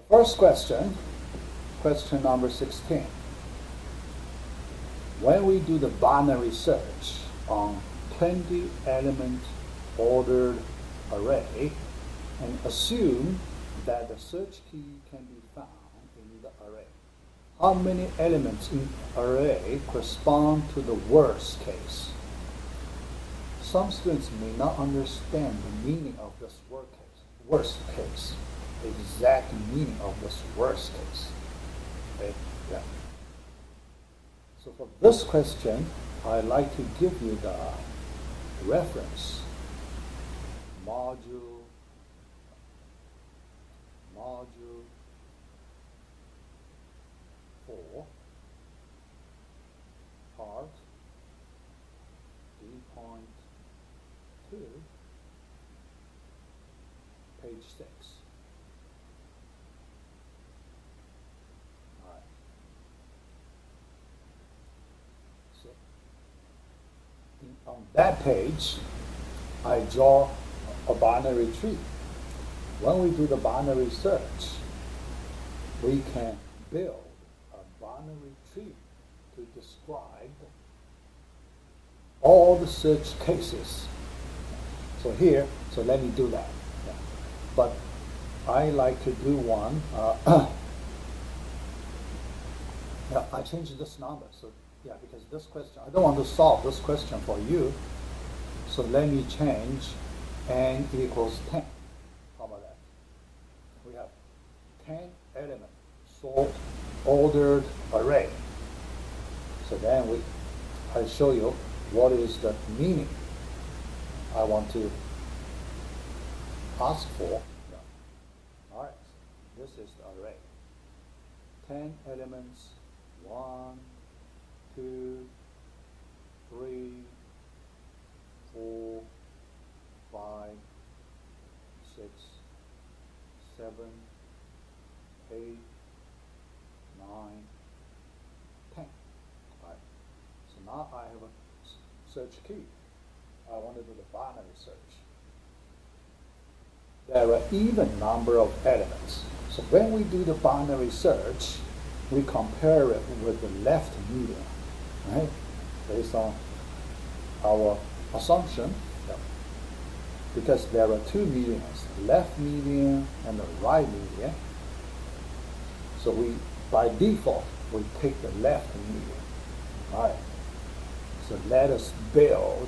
First question, question number 16. When we do the binary search on 20 element ordered array and assume that the search key can be found in the array, how many elements in the array correspond to the worst case? Some students may not understand the meaning of this worst case, the exact meaning of this worst case. Okay? Yeah. So for this question, I'd like to give you the reference module 4, part D.2, page 6. All right. So on that page, I draw a binary tree. When we do the binary search, we can build a binary tree to describe all the search cases. So here, so let me do that. Yeah. But I like to do one. Yeah, I changed this number. So yeah, because this question, I don't want to solve this question for you. So let me change n equals 10. How about that? We have 10 element sort ordered array. So then I show you what is the meaning I want to ask for. All right, this is the array. 10 elements, 1, 2, 3, 4, 5, 6, 7, 8, 9, 10. All right. So now I have a search key. I want to do the binary search. There are even number of elements. So when we do the binary search, we compare it with the left median, right? Based on our assumption, because there are two medians, left median and the right median. So by default, we take the left median. All right. So let us build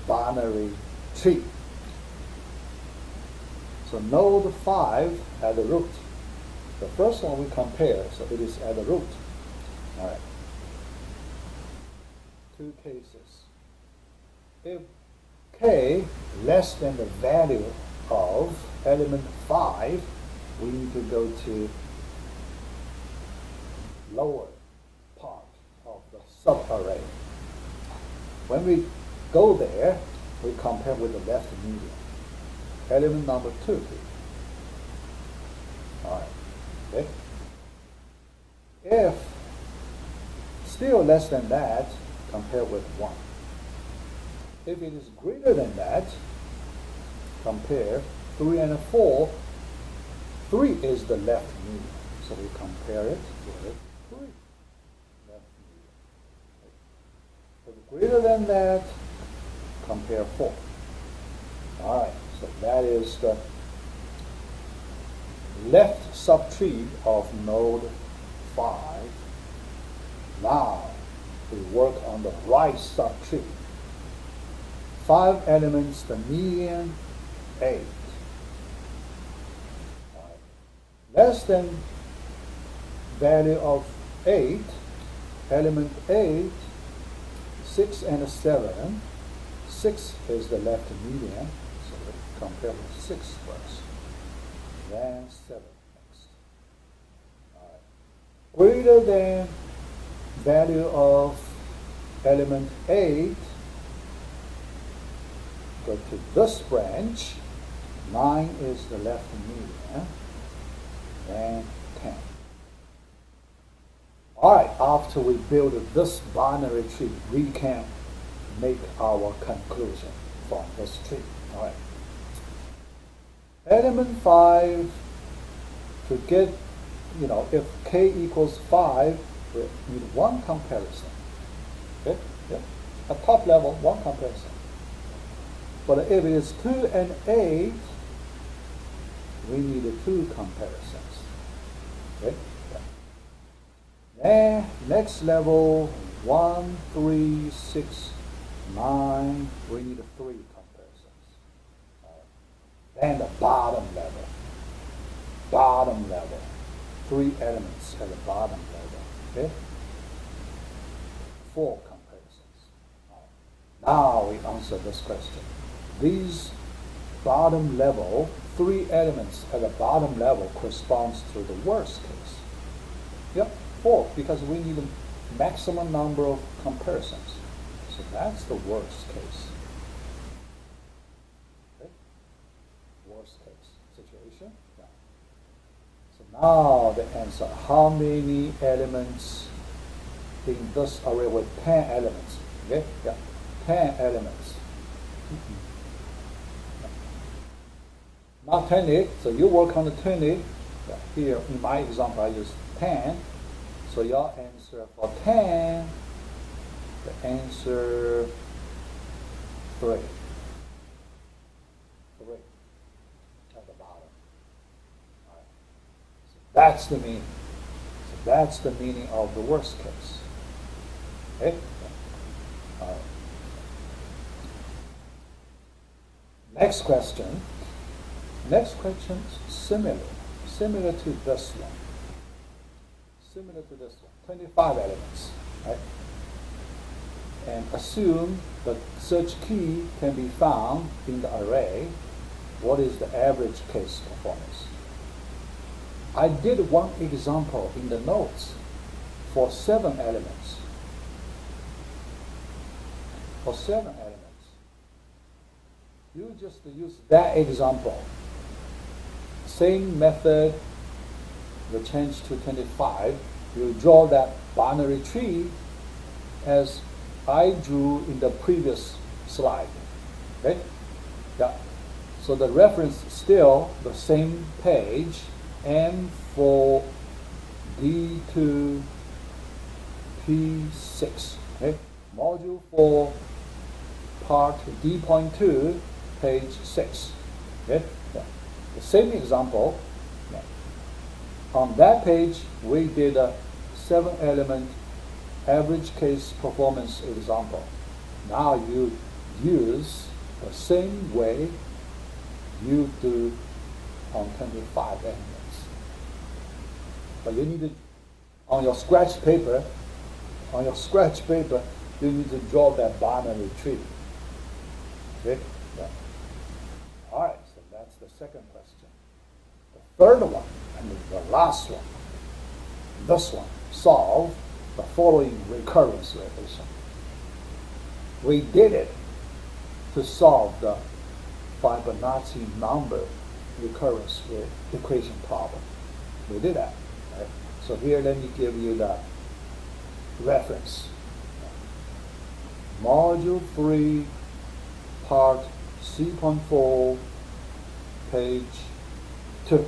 binary tree. So node 5 at the root. The first one we compare, so it is at the root. All right. Two cases. If k less than the value of element 5, we need to go to lower part of the subarray. When we go there, we compare with the left median. Element number 2, please. All right. Okay. If still less than that, compare with 1. If it is greater than that, compare 3 and 4. 3 is the left median, so we compare it with 3. Left median. If greater than that, compare 4. All right, so that is the left subtree of node 5. Now we work on the right subtree. 5 elements, the median 8. Right. Less than value of 8, element 8, 6 and 7. 6 is the left median, so we compare with 6 first. Then 7 next. All right. Greater than value of element 8, go to this branch. 9 is the left median. And 10. All right, after we build this binary tree, we can make our conclusion from this tree. All right. Element 5 to get, if k equals 5, we need one comparison. Okay? Yeah. At top level, one comparison. But if it is 2 and 8, we need two comparisons. Okay? Yeah. And next level, 1, 3, 6, 9, we need three comparisons. And the bottom level, 3 elements at the bottom level. Okay? 4 comparisons. Now we answer this question. These bottom level, 3 elements at the bottom level corresponds to the worst case. Yep, 4, because we need a maximum number of comparisons. So that's the worst case. Okay? Worst case situation. Yeah. So now the answer, how many elements in this array with 10 elements? Okay? Yeah. 10 elements. Not 20, so you work on the 20. Yeah. Here in my example I use 10. So your answer for 10, the answer 3. 3 at the bottom. All right. So that's the meaning. So that's the meaning of the worst case. Okay? All right. Next question. Next question is similar to this one. Similar to this one. 25 elements, right? And assume the search key can be found in the array. What is the average case performance? I did one example in the notes for 7 elements. For 7 elements. You just use that example. Same method, you change to 25. You draw that binary tree as I drew in the previous slide. Okay? Yeah. So the reference is still the same page, and for D.2 P6. Okay? Module 4, part D.2, page 6. Okay? Yeah. The same example. Yeah. On that page, we did a 7-element average case performance example. Now you use the same way you do on 25 elements. But you need to, on your scratch paper, you need to draw that binary tree. Okay? Yeah. All right, so that's the second question. The third one, and the last one, this one, solve the following recurrence relation. We did it to solve the Fibonacci number recurrence equation problem. We did that. Right? So here, let me give you the reference. Module 3, part C.4, page 2.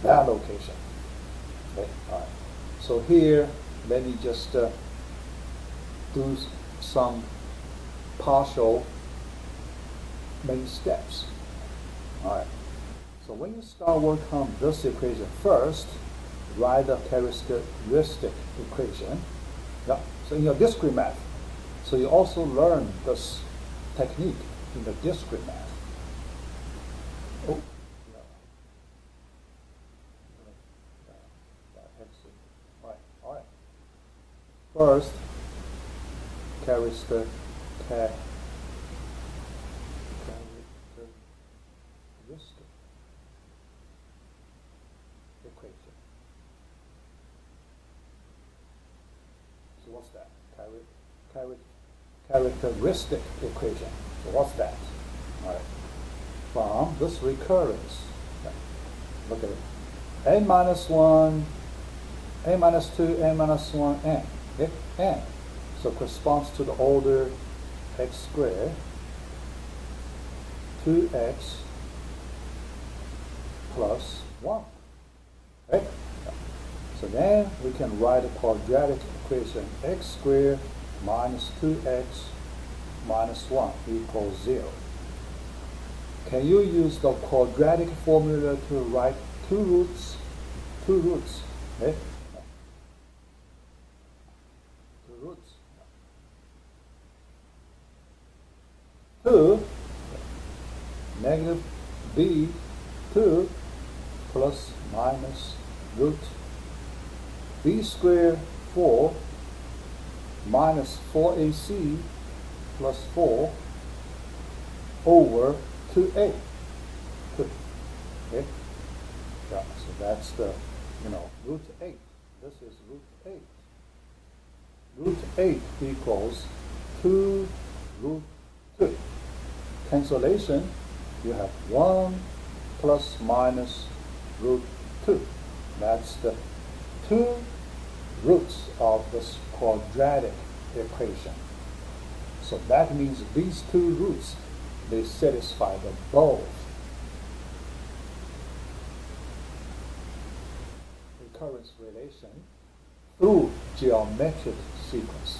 That location. Okay. All right. So here, let me just do some partial main steps. All right. So when you start work on this equation first, write the characteristic equation. Yeah. So in your discrete math, so you also learn this technique in the discrete math. Oh, yeah. All right. First, characteristic equation. So what's that? Characteristic equation. So what's that? All right. From this recurrence, look at it. N minus 1, n minus 2, n minus 1, n. Okay? N. So corresponds to the order x squared, 2x plus 1. Right? So then we can write a quadratic equation: x squared minus 2x minus 1 equals 0. Can you use the quadratic formula to write two roots? Okay? Two roots. 2 negative b2 plus minus root b squared 4 minus 4ac plus 4 over 2a. 2. Okay? Yeah, so that's the, root 8. This is root 8. Root 8 equals 2 root 2. Cancellation, you have 1 plus minus root 2. That's the two roots of this quadratic equation. So that means these two roots, they satisfy the both recurrence relation through geometric sequence.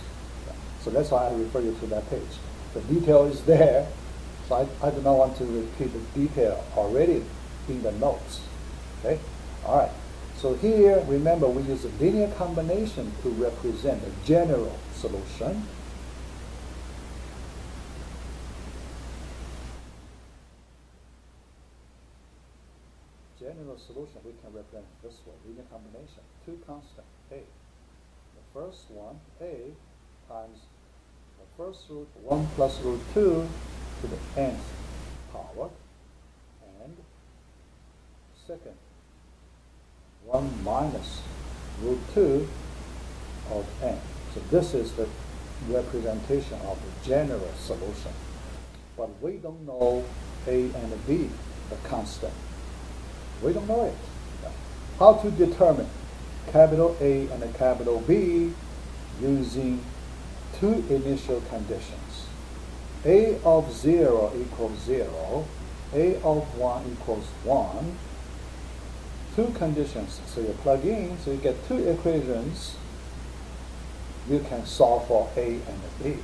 So that's why I refer you to that page. The detail is there, so I do not want to repeat the detail already in the notes. Okay? All right. So here, remember, we use a linear combination to represent a general solution. General solution we can represent this way: linear combination, two constant a. The first one, a, times the first root 1 plus root 2 to the nth power, and second 1 minus root 2 of n. So this is the representation of the general solution. But we don't know a and b, the constant. We don't know it. How to determine capital A and a capital B using two initial conditions. A of 0 equals 0, A of 1 equals 1. Two conditions. So you plug in, so you get two equations. You can solve for A and B.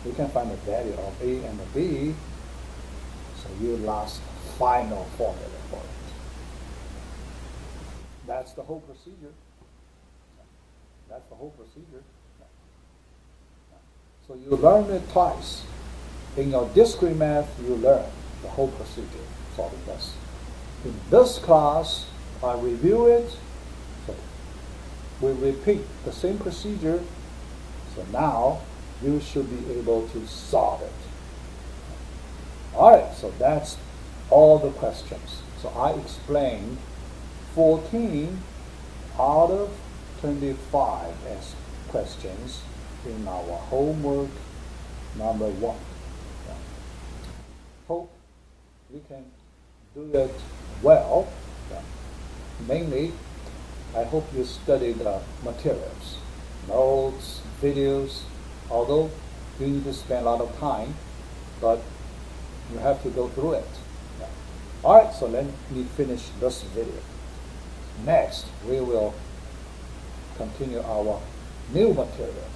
You can find the value of A and B. So you last final formula for it. That's the whole procedure. That's the whole procedure. So you learn it twice. In your discrete math, you learn the whole procedure solving this. In this class, I review it. So we repeat the same procedure. So now you should be able to solve it. All right, so that's all the questions. So I explained 14 out of 25 as questions in our homework number 1. Yeah. Hope you can do it well. Yeah. Mainly, I hope you study the materials, notes, videos, although you need to spend a lot of time, but you have to go through it. Yeah. All right, so let me finish this video. Next, we will continue our new material.